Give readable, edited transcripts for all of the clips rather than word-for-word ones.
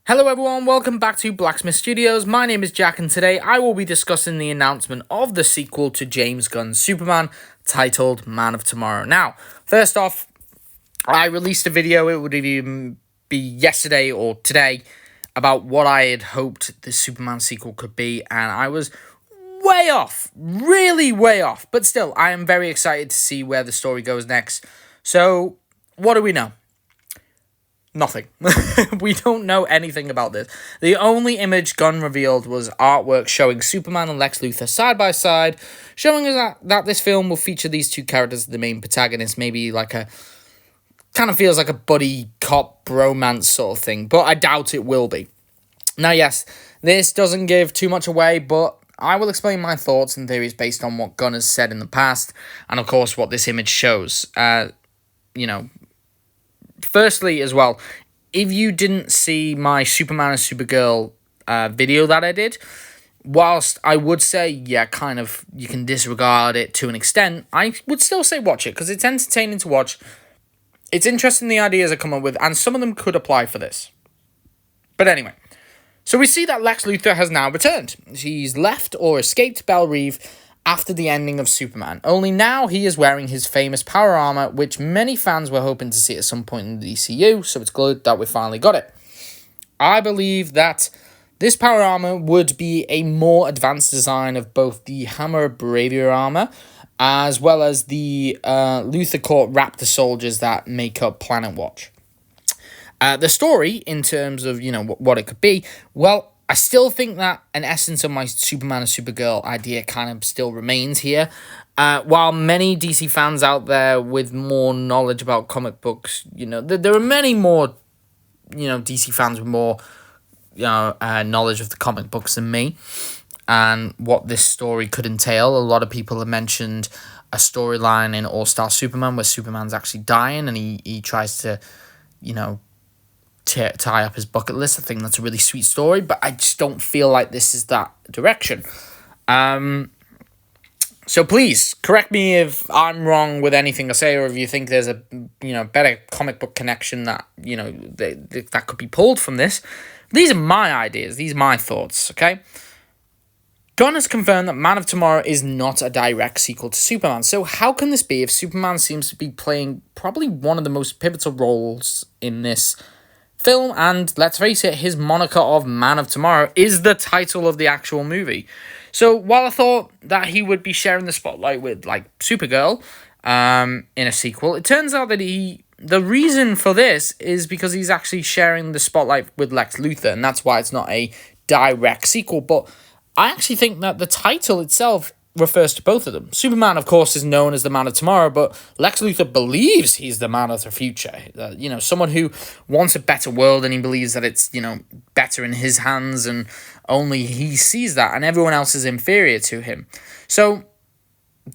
Hello everyone, welcome back to Blacksmith Studios. My name is Jack and today I will be discussing the announcement of the sequel to James Gunn's Superman titled Man of Tomorrow. Now, first off, I released a video, it would even be yesterday or today, about what I had hoped the Superman sequel could be, and I was way off, really way off, but still, I am very excited to see where the story goes next. So, what do we know? Nothing. We don't know anything about this. The only image Gunn revealed was artwork showing Superman and Lex Luthor side by side, showing us that this film will feature these two characters as the main protagonists, maybe like a, kind of feels like a buddy cop bromance sort of thing, but I doubt it will be. Now, yes, this doesn't give too much away, but I will explain my thoughts and theories based on what Gunn has said in the past, and of course what this image shows. Firstly, as well, if you didn't see my Superman and Supergirl video that I did, whilst I would say, yeah, kind of, you can disregard it to an extent, I would still say watch it, because it's entertaining to watch. It's interesting the ideas I come up with, and some of them could apply for this. But anyway, so we see that Lex Luthor has now returned. He's left or escaped Belle Reve after the ending of Superman. Only now he is wearing his famous power armor, which many fans were hoping to see at some point in the DCU, so it's good that we finally got it. I believe that this power armor would be a more advanced design of both the Hammer Bravia armor, as well as the Luthor Corps Raptor soldiers that make up Planet Watch. The story, in terms of, what it could be, well, I still think that an essence of my Superman and Supergirl idea kind of still remains here. While many DC fans out there with more knowledge about comic books, there are many more, DC fans with more, knowledge of the comic books than me and what this story could entail. A lot of people have mentioned a storyline in All-Star Superman where Superman's actually dying and he tries to, tie up his bucket list. I think that's a really sweet story, but I just don't feel like this is that direction. So please correct me if I'm wrong with anything I say, or if you think there's a better comic book connection that that could be pulled from this. These are my ideas. These are my thoughts. Okay. Gunn has confirmed that Man of Tomorrow is not a direct sequel to Superman. So how can this be if Superman seems to be playing probably one of the most pivotal roles in this film, and let's face it, his moniker of Man of Tomorrow is the title of the actual movie. So while I thought that he would be sharing the spotlight with like Supergirl in a sequel, it turns out that the reason for this is because he's actually sharing the spotlight with Lex Luthor, and that's why it's not a direct sequel. But I actually think that the title itself refers to both of them. Superman, of course, is known as the Man of Tomorrow, but Lex Luthor believes he's the man of the future. Someone who wants a better world, and he believes that it's, better in his hands, and only he sees that, and everyone else is inferior to him. So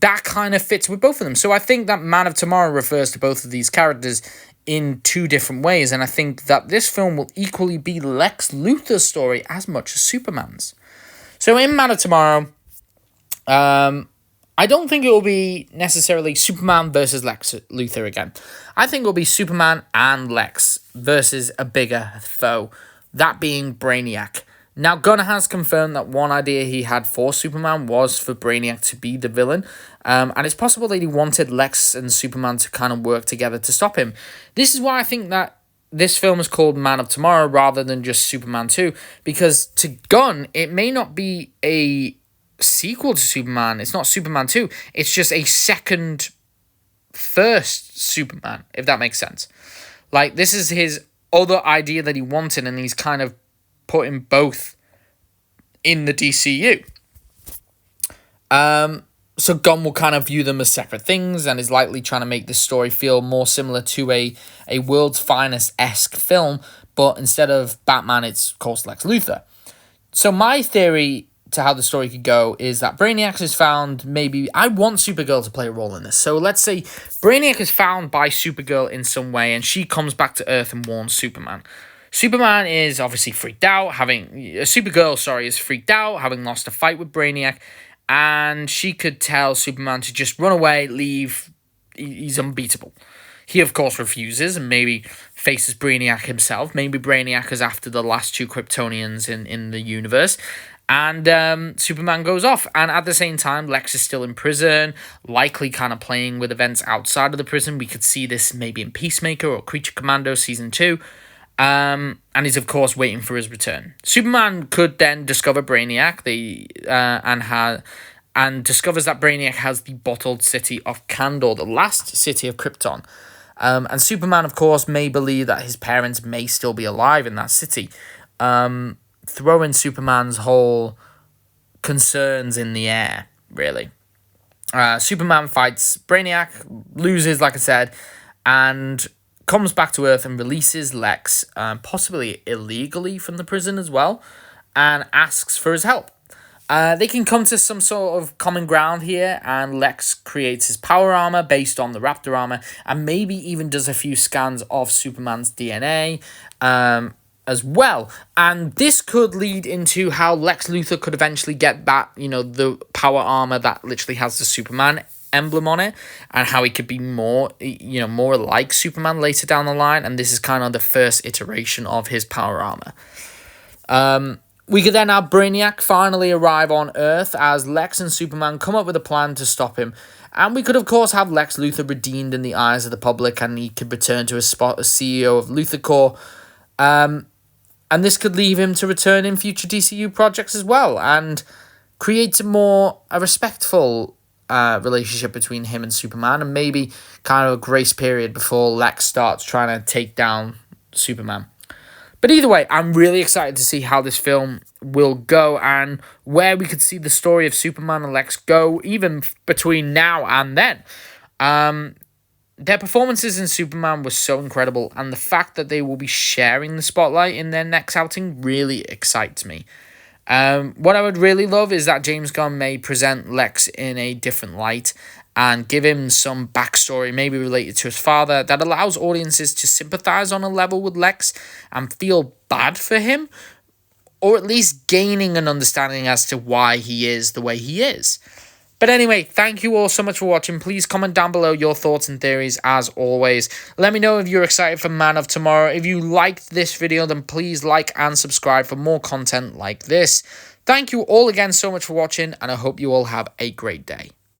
that kind of fits with both of them. So I think that Man of Tomorrow refers to both of these characters in two different ways, and I think that this film will equally be Lex Luthor's story as much as Superman's. So in Man of Tomorrow, I don't think it will be necessarily Superman versus Lex Luthor again. I think it will be Superman and Lex versus a bigger foe, that being Brainiac. Now, Gunn has confirmed that one idea he had for Superman was for Brainiac to be the villain, and it's possible that he wanted Lex and Superman to kind of work together to stop him. This is why I think that this film is called Man of Tomorrow rather than just Superman 2, because to Gunn, it may not be a sequel to Superman. It's not Superman 2. It's just a first Superman, if that makes sense. Like, this is his other idea that he wanted, and he's kind of putting both in the DCU. So Gunn will kind of view them as separate things, and is likely trying to make this story feel more similar to a World's Finest-esque film, but instead of Batman, it's called Lex Luthor. So my theory to how the story could go is that Brainiac is found, maybe, I want Supergirl to play a role in this. So let's say Brainiac is found by Supergirl in some way, and she comes back to Earth and warns Superman. Superman is obviously freaked out, Supergirl is freaked out, having lost a fight with Brainiac, and she could tell Superman to just run away, leave, he's unbeatable. He, of course, refuses and maybe faces Brainiac himself. Maybe Brainiac is after the last two Kryptonians in the universe. And Superman goes off. And at the same time, Lex is still in prison, likely kind of playing with events outside of the prison. We could see this maybe in Peacemaker or Creature Commando Season 2. And he's, of course, waiting for his return. Superman could then discover Brainiac and discovers that Brainiac has the bottled city of Kandor, the last city of Krypton. And Superman, of course, may believe that his parents may still be alive in that city. Throwing Superman's whole concerns in the air, really. Superman fights Brainiac, loses, like I said, and comes back to Earth and releases Lex, possibly illegally from the prison as well, and asks for his help. They can come to some sort of common ground here, and Lex creates his power armor based on the Raptor armor, and maybe even does a few scans of Superman's DNA as well. And this could lead into how Lex Luthor could eventually get that, the power armor that literally has the Superman emblem on it, and how he could be more like Superman later down the line. And this is kind of the first iteration of his power armor. We could then have Brainiac finally arrive on Earth as Lex and Superman come up with a plan to stop him. And we could, of course, have Lex Luthor redeemed in the eyes of the public, and he could return to his spot as CEO of Luthor Corps. And this could leave him to return in future DCU projects as well, and create a respectful relationship between him and Superman, and maybe kind of a grace period before Lex starts trying to take down Superman. But either way, I'm really excited to see how this film will go and where we could see the story of Superman and Lex go, even between now and then. Their performances in Superman were so incredible, and the fact that they will be sharing the spotlight in their next outing really excites me. What I would really love is that James Gunn may present Lex in a different light and give him some backstory, maybe related to his father, that allows audiences to sympathize on a level with Lex and feel bad for him, or at least gaining an understanding as to why he is the way he is. But anyway, thank you all so much for watching. Please comment down below your thoughts and theories as always. Let me know if you're excited for Man of Tomorrow. If you liked this video, then please like and subscribe for more content like this. Thank you all again so much for watching, and I hope you all have a great day.